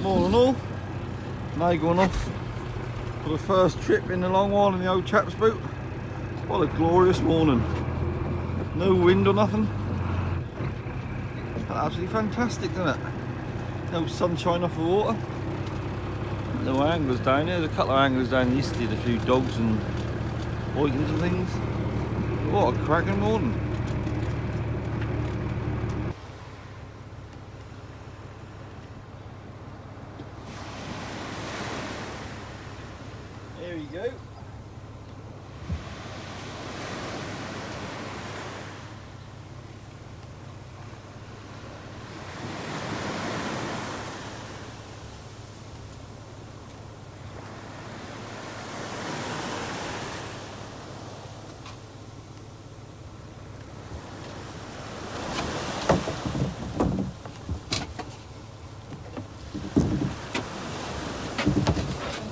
Morning all. Now going off for the first trip in the long while in the old chap's boat. What a glorious morning. No wind or nothing. Absolutely fantastic, isn't it? No sunshine off the water. No anglers down here. There's a couple of anglers down yesterday, a few dogs and whitings and things. What a cracking morning. There you go.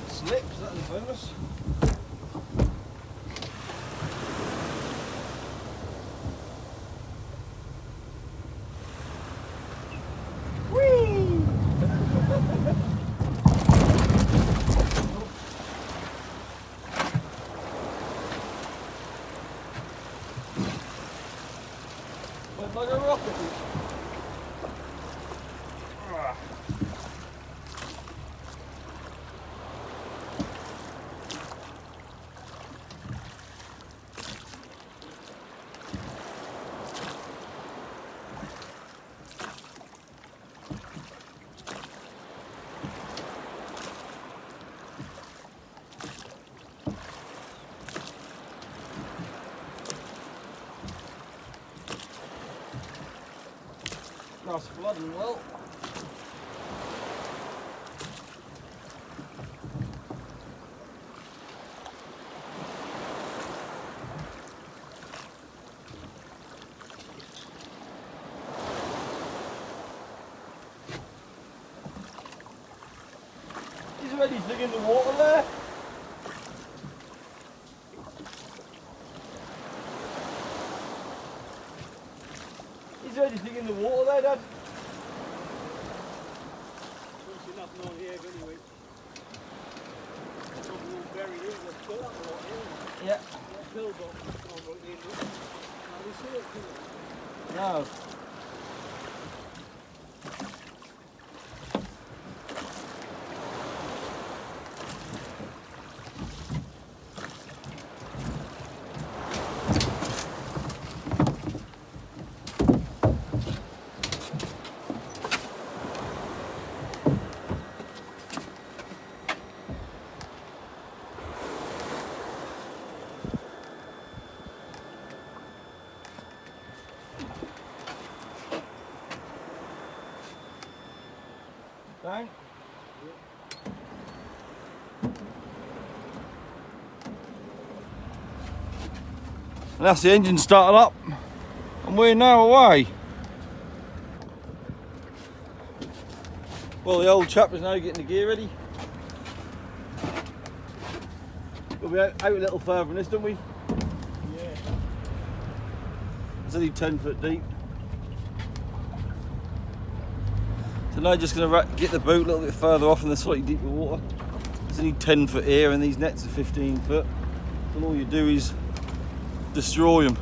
Slips, that's a bonus. Whee! Went like a rocket. Nice flooding well. He's already digging the water there. He's already digging the water there, Dad. There's nothing on here anyway. It's all buried in. There's still up a lot here. Yeah. That pillbox is on right in. Now we see it, can No. Bang. And that's the engine started up, and we're now away. Well, the old chap is now getting the gear ready. We'll be out a little further than this, don't we? Yeah. It's only 10 foot deep. So now just going to get the boat a little bit further off in the slightly deeper water. It's only 10 foot here and these nets are 15 foot. And all you do is destroy them.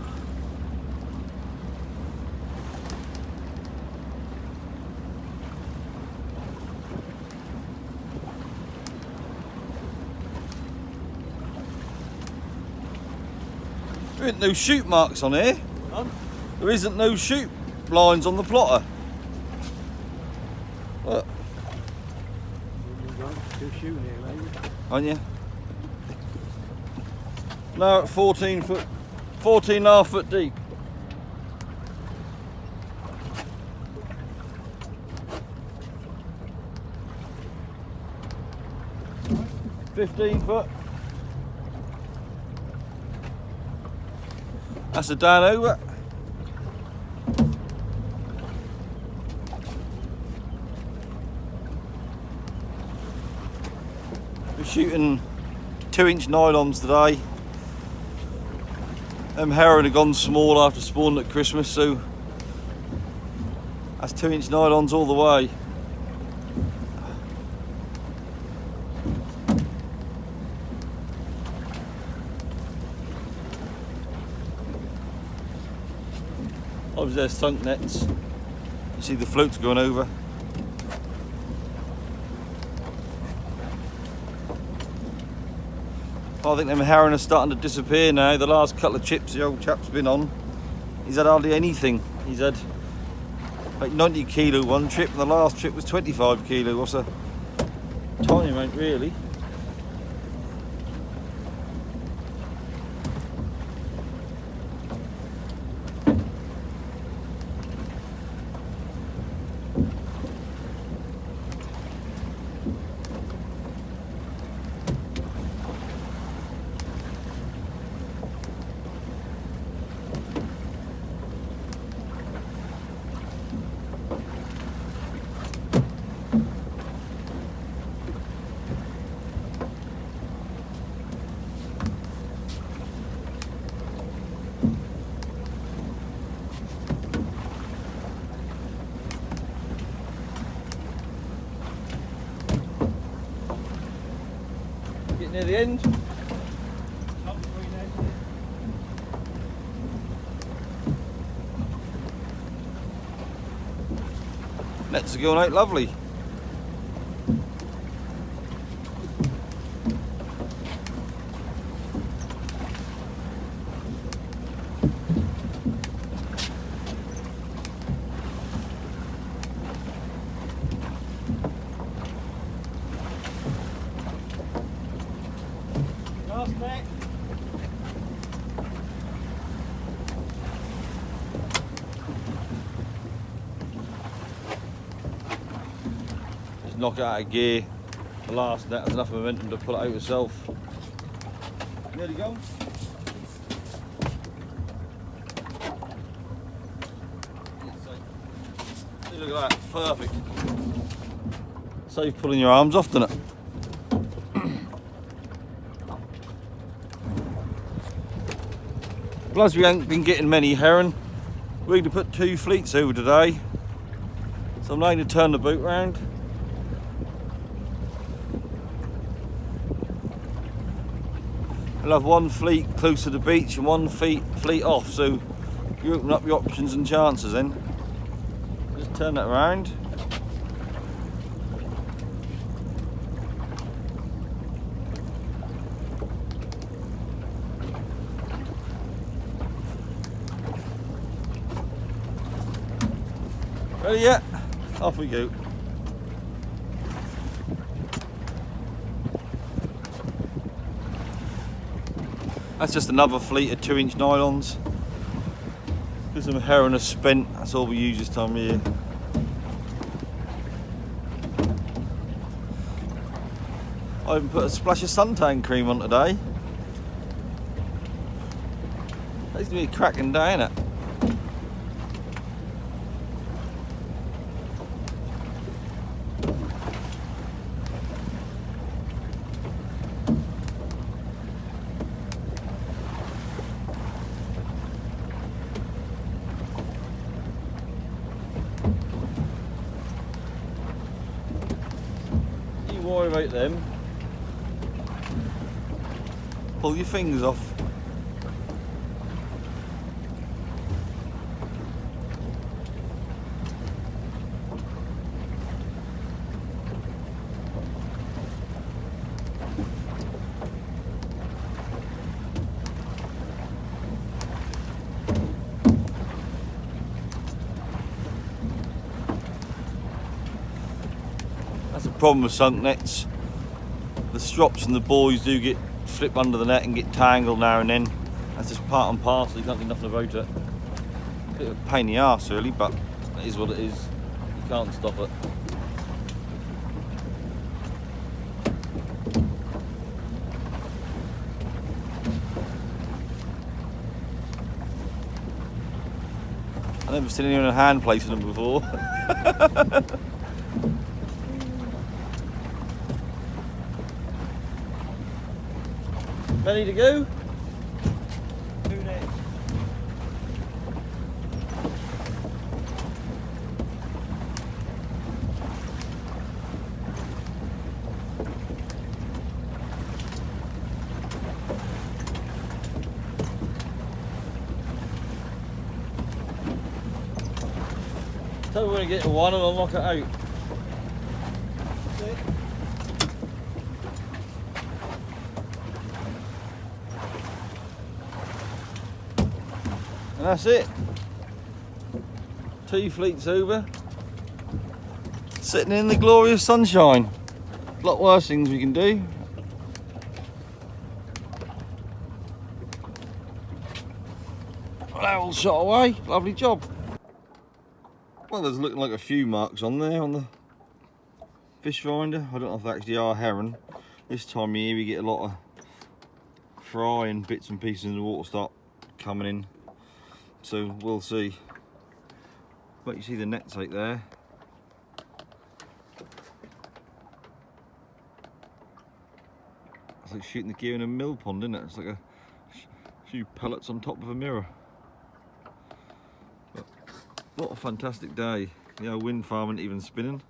There isn't no shoot marks on here. Huh? There isn't no shoot lines on the plotter. Look. Still shooting here, maybe. Aren't you? Now at 14 foot, 14.5 foot deep. $15 That's a down over. We're shooting 2-inch nylons today. Herring have gone small after spawning at Christmas, so that's 2-inch nylons all the way. Obviously there's sunk nets. You see the floats going over. I think them herring are starting to disappear now. The last couple of trips the old chap's been on, he's had hardly anything. He's had like 90 kilo one trip, and the last trip was 25 kilo. What's a tiny amount really. Getting near the end. Nets are going out lovely. Last net. Just knock it out of gear. The last net has enough momentum to pull it out itself. Nearly gone. See, look at that, perfect. Safe pulling your arms off, doesn't it? Well, as we haven't been getting many herring, we're going to put 2 fleets over today. So I'm going to turn the boat round. We'll have 1 fleet close to the beach and 1 fleet off, so you open up your options and chances then. Just turn that around. Ready yet? Off we go. That's just another fleet of 2-inch nylons. Because some herring are spent, that's all we use this time of year. I even put a splash of suntan cream on today. That's going to be a cracking day, isn't it? Worry about them. Pull your fingers off. That's the problem with sunk nets. The strops and the buoys do get flipped under the net and get tangled now and then. That's just part and parcel, you can't do nothing about it. Bit of a pain in the arse really, but it is what it is. You can't stop it. I've never seen anyone in a hand placing them before. Ready to go? 2 nets. Tell me when I get to one and I'll knock it out. That's it. And that's it. 2 fleets over. Sitting in the glorious sunshine. A lot worse things we can do. That all shot away. Lovely job. Well, there's looking like a few marks on there on the fish finder. I don't know if they actually are heron. This time of year we get a lot of fry and bits and pieces in the water start coming in. So we'll see. But you see the nets out there. It's like shooting the gear in a mill pond, isn't it? It's like a few pellets on top of a mirror. But what a fantastic day. You know, wind farm ain't even spinning.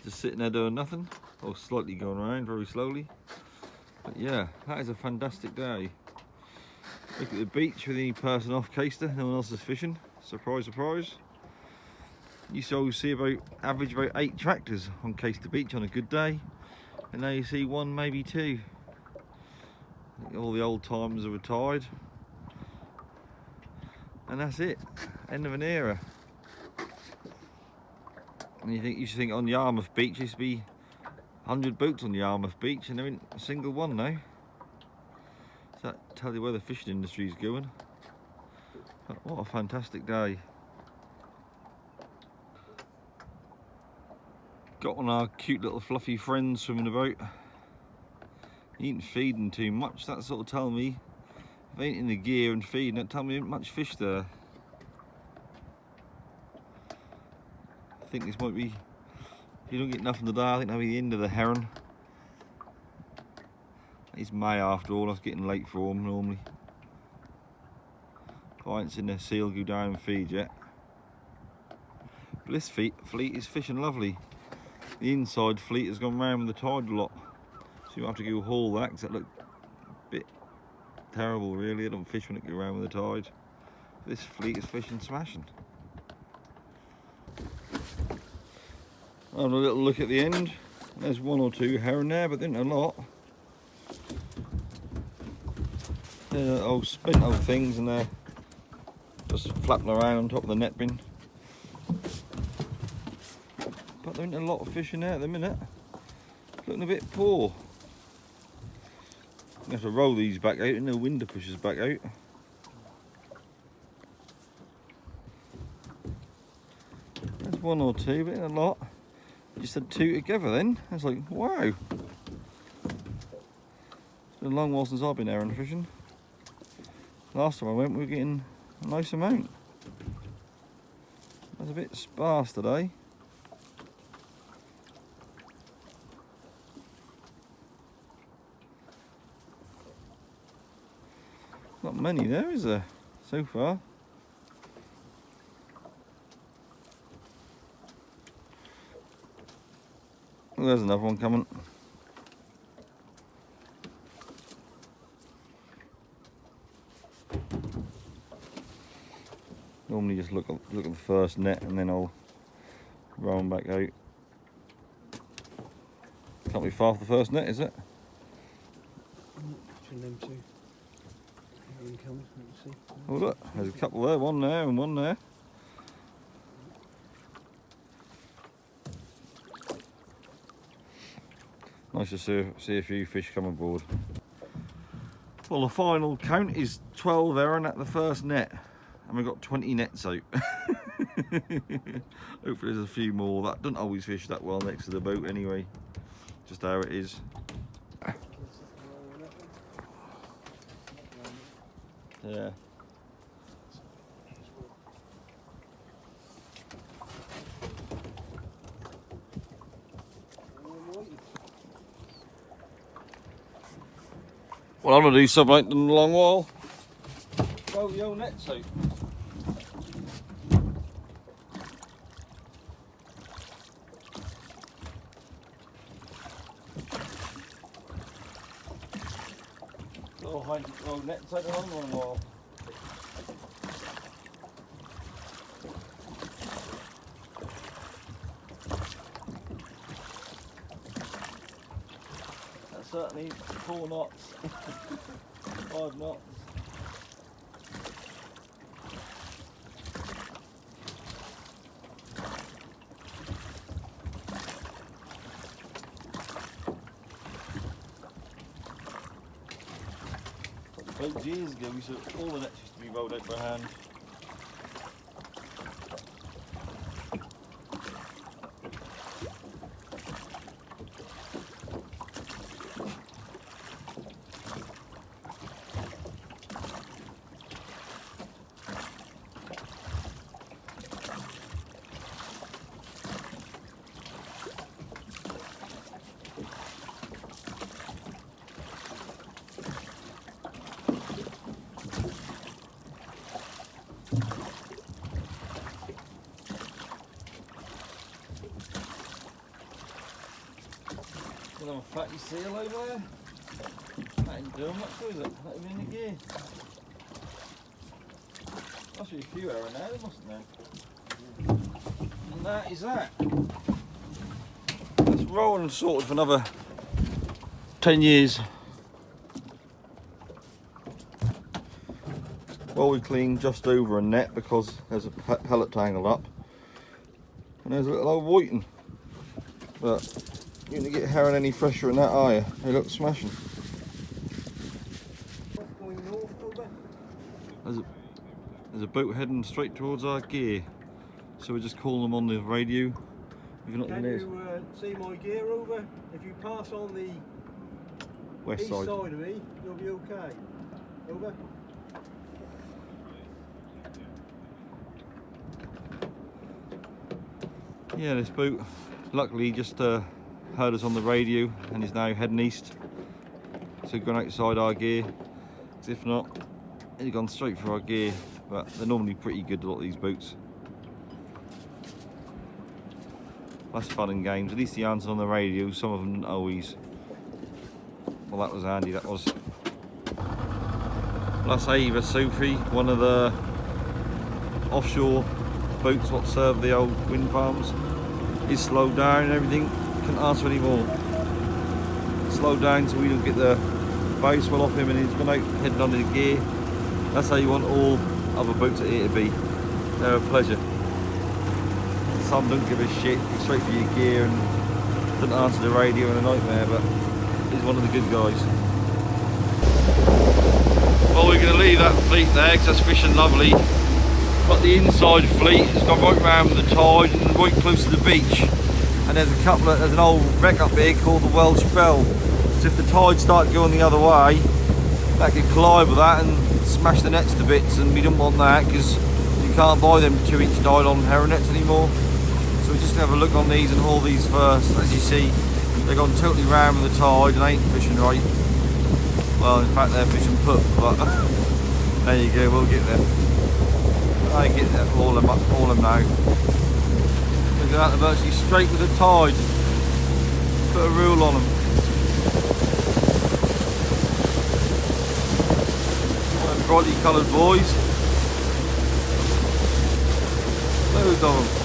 Just sitting there doing nothing. Or slightly going around very slowly. But yeah, that is a fantastic day. Look at the beach with any person off Caister, no one else is fishing. Surprise, surprise. Used to always see average about 8 tractors on Caister Beach on a good day. And now you see 1, maybe 2. All the old timers are retired. And that's it. End of an era. And you used to think on Yarmouth Beach used to be 100 boats on Yarmouth Beach and there ain't a single one now. So that tells you where the fishing industry is going. But what a fantastic day. Got one of our cute little fluffy friends swimming about. He ain't feeding too much. That sort of tell me if they ain't in the gear and feeding, it tell me there ain't much fish there. I think this might be, if you don't get nothing today, I think that'll be the end of the heron. It's May after all, that's getting late for them normally. I ain't seen the seal go down and feed yet. But this fleet is fishing lovely. The inside fleet has gone round with the tide a lot. So you have to go haul that because that looked a bit terrible really. I don't fish when it goes around with the tide. This fleet is fishing smashing. Having a little look at the end. There's 1 or 2 heron there, but there ain't a lot. They're old spent old things and they're just flapping around on top of the net bin. But there ain't a lot of fish in there at the minute. It's looking a bit poor. I'm going to have to roll these back out and the window pushes back out. There's 1 or 2, but ain't a lot. Just had 2 together then. I was like, wow. It's been a long while since I've been heron fishing. Last time I went we were getting a nice amount. It was a bit sparse today. Not many there, is there, so far? Oh, there's another one coming. Normally just look at the first net and then I'll roll them back out. Can't be far off the first net, is it? Between them 2. Heron comes, let me see. Oh look, there's a couple there, 1 there and 1 there. Nice to see a few fish come aboard. Well, the final count is 12 heron at the first net. And we've got 20 nets out. Hopefully there's a few more. That doesn't always fish that well next to the boat anyway. Just how it is. Yeah. Well, I'm going to do something like in a long while. Roll the old nets out. Roll nets out in a long while. certainly 4 knots, 5 knots. About years ago, all the nets used to be rolled out by hand. Another fatty seal over there. That ain't doing much, is it? Not even in the gear. Must be a few hours now, mustn't there? And that is that. Let's roll and sorted for another 10 years. Well, we cleaned just over a net because there's a pellet tangled up. And there's a little old whiting. But you didn't get herring any fresher than that, are you? They look smashing. Going north over. There's a boat heading straight towards our gear. So we just call them on the radio. If you're not Can near you see my gear over? If you pass on the west east side. side of me, you'll be okay. Over. Yeah, this boat luckily just heard us on the radio and is now heading east. So going outside our gear. 'Cause if not, he'd gone straight for our gear. But they're normally pretty good, a lot of these boats. That's fun and games. At least the answer on the radio, some of them didn't always. Well, that was handy, that was. That's Ava Sophie, one of the offshore boats what serve the old wind farms. He's slowed down and everything, couldn't ask for any more. Slowed down so we don't get the bow swell off him, and he's gone out heading on the gear. That's how you want all other boats at here to be. They're a pleasure. Some don't give a shit, go straight for your gear and doesn't answer the radio in a nightmare, but he's one of the good guys. Well, we're going to leave that fleet there because that's fishing lovely. But the inside fleet has gone right round with the tide and right close to the beach. And there's an old wreck up here called the Welsh Bell. So if the tide started going the other way, that could collide with that and smash the nets to bits, and we don't want that because you can't buy them 2-inch nylon herring nets anymore. So we're just going to have a look on these and haul these first. As you see, they've gone totally round with the tide and ain't fishing right. Well, in fact, they're fishing put, but there you go, we'll get there. I get there, haul them now. Look at that, they're virtually straight with the tide. Put a rule on them. All them brightly coloured boys. Loads of them.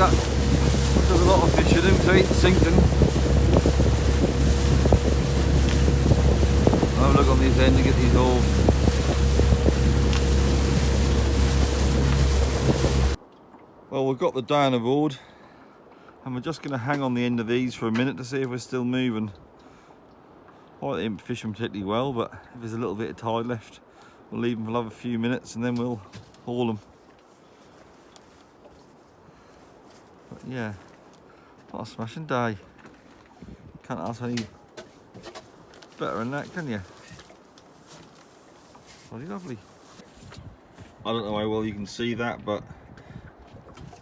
There's a lot of fish in them, so it's sinking. I'll have a look on this end to get these all. Well, we've got the down aboard and we're just going to hang on the end of these for a minute to see if we're still moving. I didn't fish them particularly well, but if there's a little bit of tide left, we'll leave them for another few minutes and then we'll haul them. But yeah, what a smashing day. Can't ask any better than that, can you? Bloody lovely. I don't know how well you can see that, but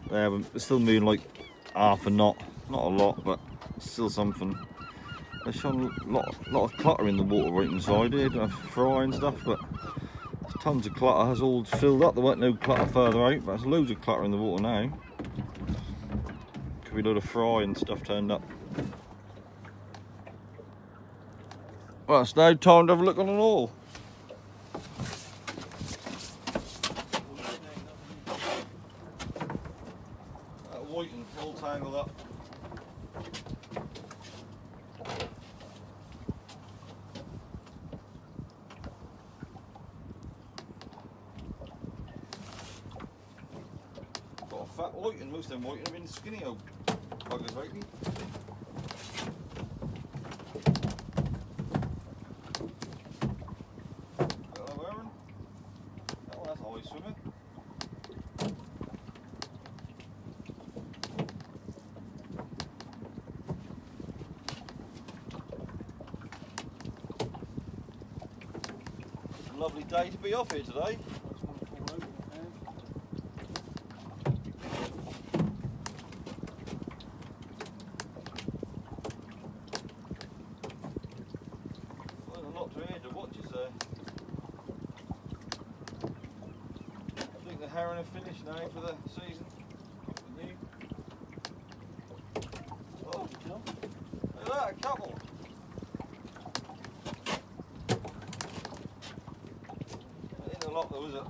they're still moving like half a knot. Not a lot, but still something. There's shone a lot of clutter in the water right inside here. Don't have fry and stuff, but there's tons of clutter. It's all filled up. There weren't no clutter further out, but there's loads of clutter in the water now. Could be a load of fry and stuff turned up. Well, it's now time to have a look on an haul. whiting, most of them whiting have been skinny old buggers lately. Hello, Aaron. Oh, that's always swimming. It's a lovely day to be off here today. Herring are finished now for the season. Oh, look at that, a couple. Ain't a lot though, is it?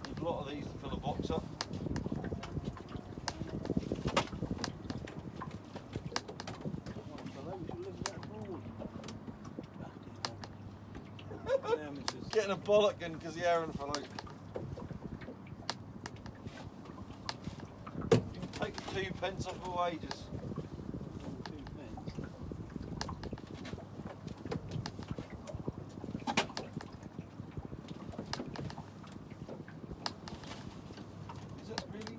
There's a lot of these to fill a box up. Getting a bollocking because the herring fell out. You can take the 2p off for wages. Is it really?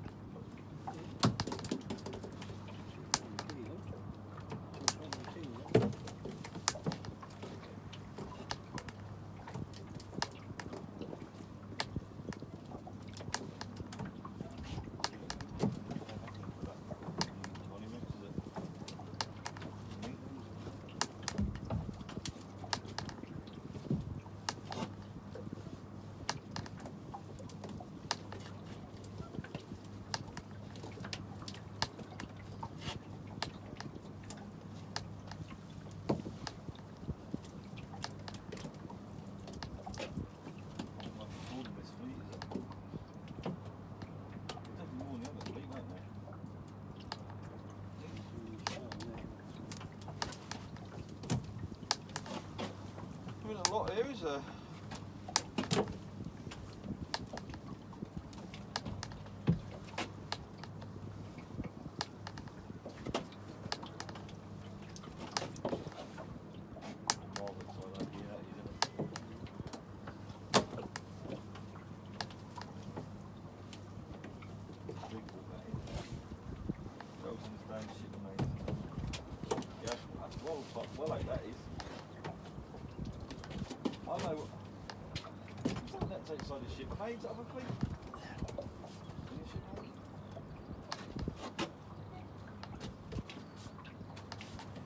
A lot here, is there? Well, like that is. I know. Something that's outside the ship made out of a fleet.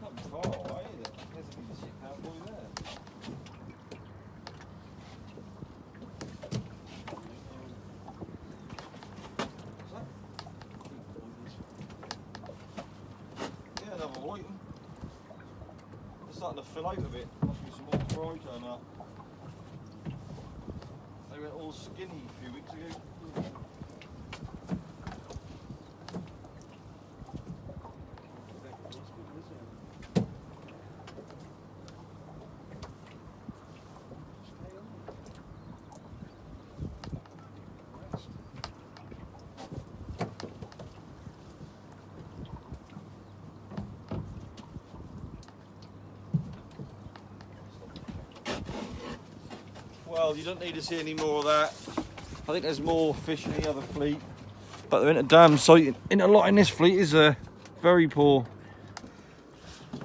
Not far away, is it? There's a big ship cowboy there. What's that? Yeah, another whiting. It's starting to fill out a bit. Must be some more fry turn up. They went all skinny a few weeks ago. Well, you don't need to see any more of that. I think there's more fish in the other fleet, but they're in a damn sight. In a lot in this fleet is very poor.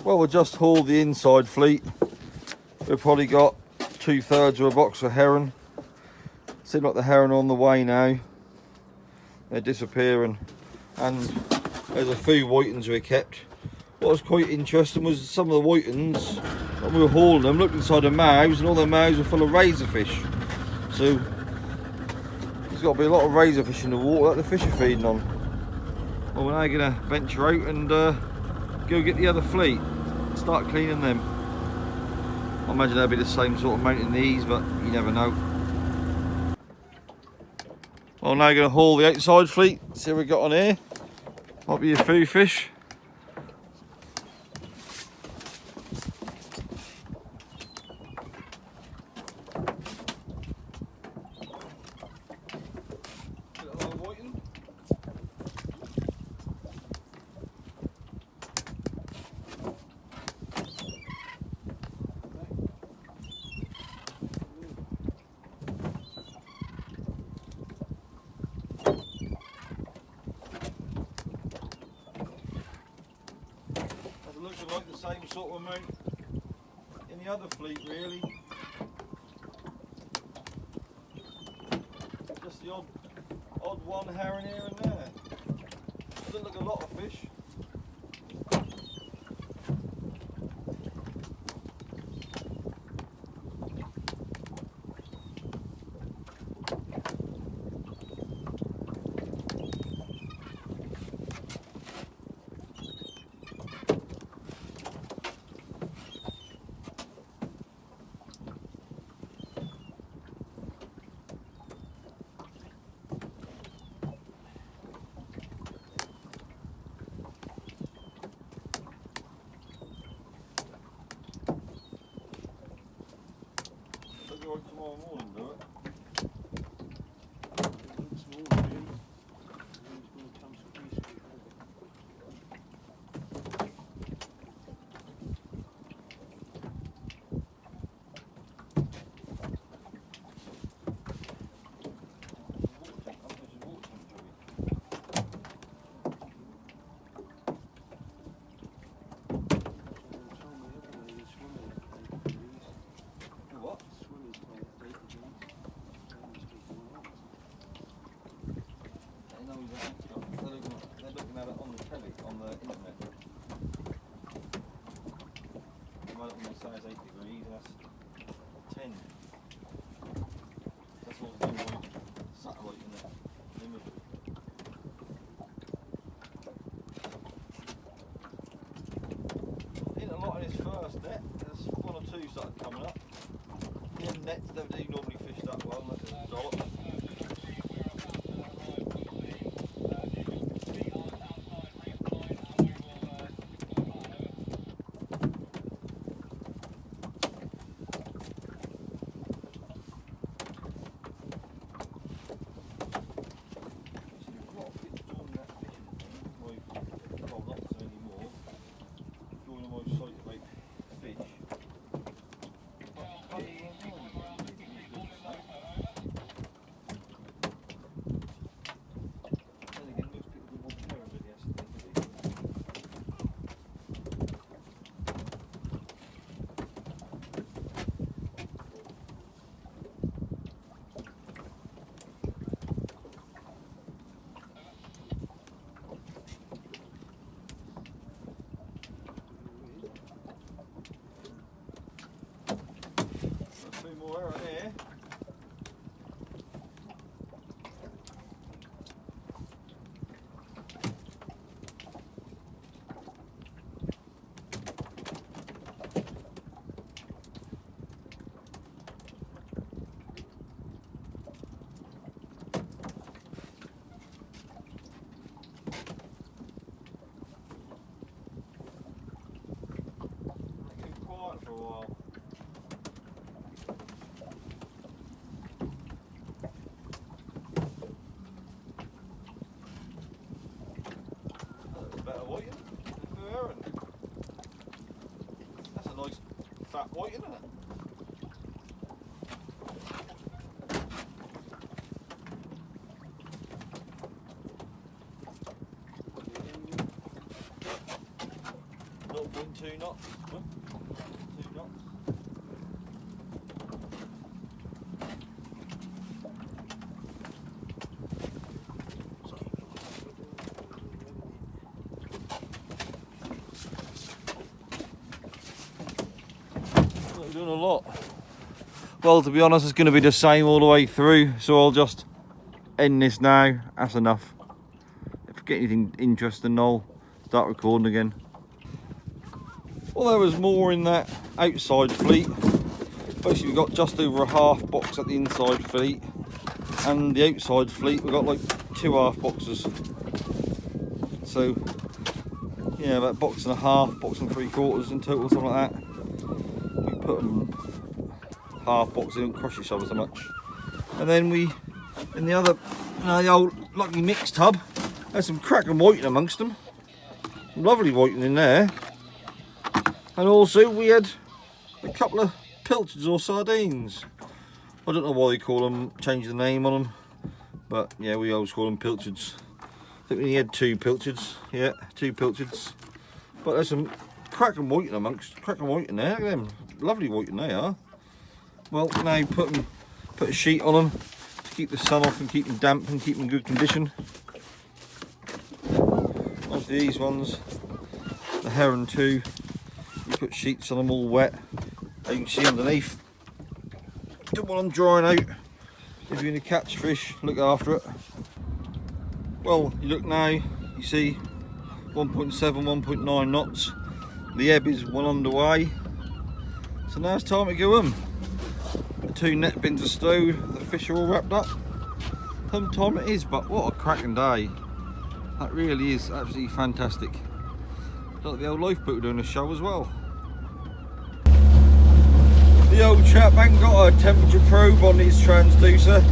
Well, we'll just haul the inside fleet. We've probably got 2/3 of a box of herring. Seems like the herring are on the way now. They're disappearing, and there's a few whitings we kept. What was quite interesting was some of the whitings, when we were hauling them, looked inside the mouths, and all the mouths were full of razorfish. So there's got to be a lot of razorfish in the water that the fish are feeding on. Well, we're now going to venture out and go get the other fleet, start cleaning them. I imagine they'll be the same sort of amount in these, but you never know. Well, now going to haul the outside fleet, see what we got on here. Might be a few fish. same sort of amount in the other fleet, really. Just the odd one herring here and there. Doesn't look a lot of fish. Tomorrow morning, do it. They're looking at it on the telly, on the internet. Right when they say it's 8 degrees, that's 10. That's what's doing with satellite in the image. Ain't a lot in his first net. There's 1 or 2 started coming up. The nets don't do normally fish that well unless it's a dollop. More out here. It's been quiet for a while. That's a nice fat white, isn't it? Not 2 knots. 2 knots. Doing a lot. Well, to be honest, it's going to be the same all the way through, so I'll just end this now. That's enough. If I get anything interesting, I'll start recording again. Well, there was more in that outside fleet. Basically, we've got just over a half box at the inside fleet, and the outside fleet we've got like 2 half boxes. So yeah, about 1.5 box, 1.75 in total, something like that. Put them half box, they don't crush each other so much. And then we, in the other, the old lucky mix tub, there's some cracking whiting amongst them. Some lovely whiting in there. And also we had a couple of pilchards or sardines. I don't know why they call them, change the name on them, but yeah, we always call them pilchards. I think we had 2 pilchards, yeah, 2 pilchards. But there's some cracking white in amongst, cracking white in there. Look at them, lovely white in they are. Well, now you put a sheet on them to keep the sun off and keep them damp and keep them in good condition. Obviously these ones, the heron too, you put sheets on them all wet. As you can see underneath, don't want them drying out. If you're going to catch fish, look after it. Well, you look now, you see 1.7, 1.9 knots. The ebb is well underway. So now it's time to go home. The 2 net bins are stowed, the fish are all wrapped up. Home time it is, but what a cracking day. That really is absolutely fantastic. Like the old lifeboat doing a show as well. The old chap ain't got a temperature probe on his transducer,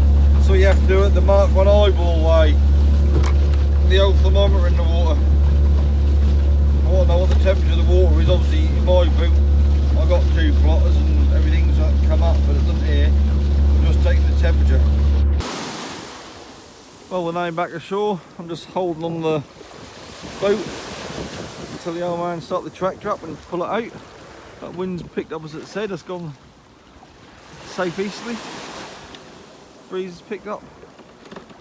so you have to do it the Mark 1 eyeball way. The old thermometer in the water. I want to know what the temperature of the water is. Obviously in my boot I've got 2 plotters and everything's come up, but it doesn't here. I'm just taking the temperature. Well, we're now back ashore. I'm just holding on the boat until the old man start the tractor up and pull it out. That wind's picked up as it said, it's gone safe easterly. Breeze has picked up.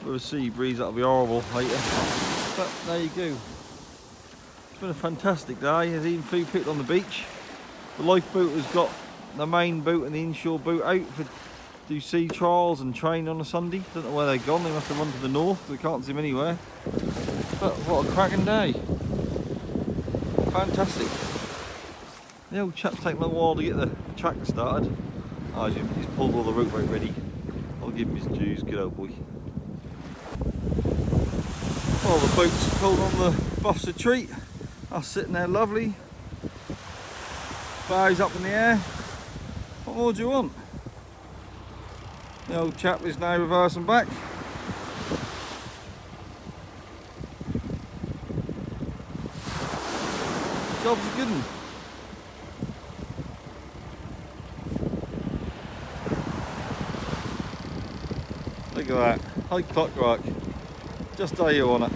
With a sea breeze that'll be horrible later. But there you go. It's been a fantastic day. There's even food picked on the beach. The lifeboat has got the main boat and the inshore boat out for do sea trials and train on a Sunday. Don't know where they've gone. They must have run to the north. We can't see them anywhere. But what a cracking day. Fantastic. The old chap's taken a while to get the tractor started. Oh, he's pulled all the rope out ready. I'll give him his dues. Good old boy. Well, the boat's pulled on the Buffs retreat. That's sitting there lovely. Bows up in the air. What more do you want? The old chap is now reversing back. Job's a good one. Look at that, high clockwork. Just how you want it.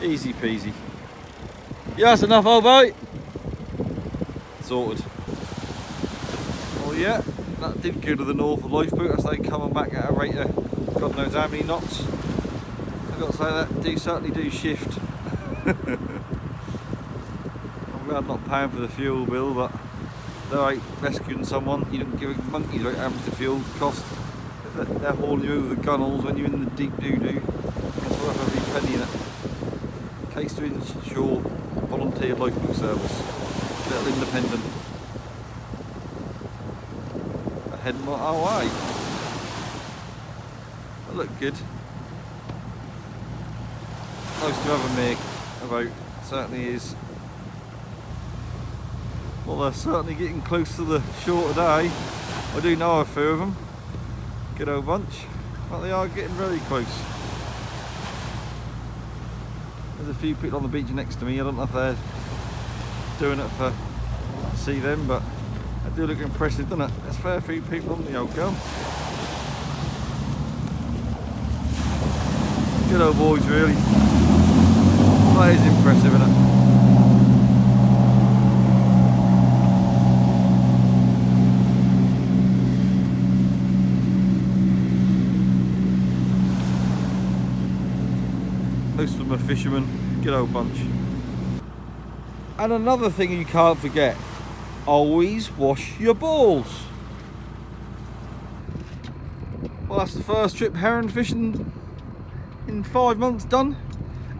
Easy peasy. Yeah, that's enough, old boy. Sorted. Oh yeah, that did go to the Norfolk lifeboat as they coming back at a rate of God knows how many knots. I've got to say that certainly do shift. I'm glad I'm not paying for the fuel bill, but they're out rescuing someone. You don't give a monkey about how much the fuel cost. They're hauling you over the gunnels when you're in the deep doo-doo. It's worth every penny in it. Caister Inshore Volunteer Lifeboat Service. Little independent. They're heading our way. They look good. Nice to have a make about. Certainly is. Well, they're certainly getting close to the shore today. I do know a few of them. Good old bunch, but they are getting very close. There's a few people on the beach next to me. I don't know if they're doing it for see them, but they do look impressive, doesn't it? There's a fair few people on the old girl. Good old boys, really. That is impressive, isn't it? Most of them are fishermen. Good old bunch. And another thing you can't forget, always wash your balls. Well, that's the first trip heron fishing in 5 months done.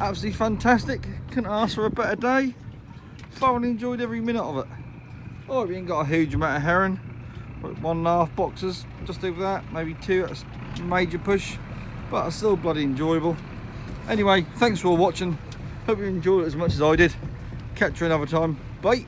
Absolutely fantastic. Couldn't ask for a better day. Thoroughly enjoyed every minute of it. Oh, we ain't got a huge amount of heron. 1.5 boxes, just over that, maybe 2. That's a major push, but it's still bloody enjoyable. Anyway, thanks for watching. Hope you enjoyed it as much as I did. Catch you another time. Bye.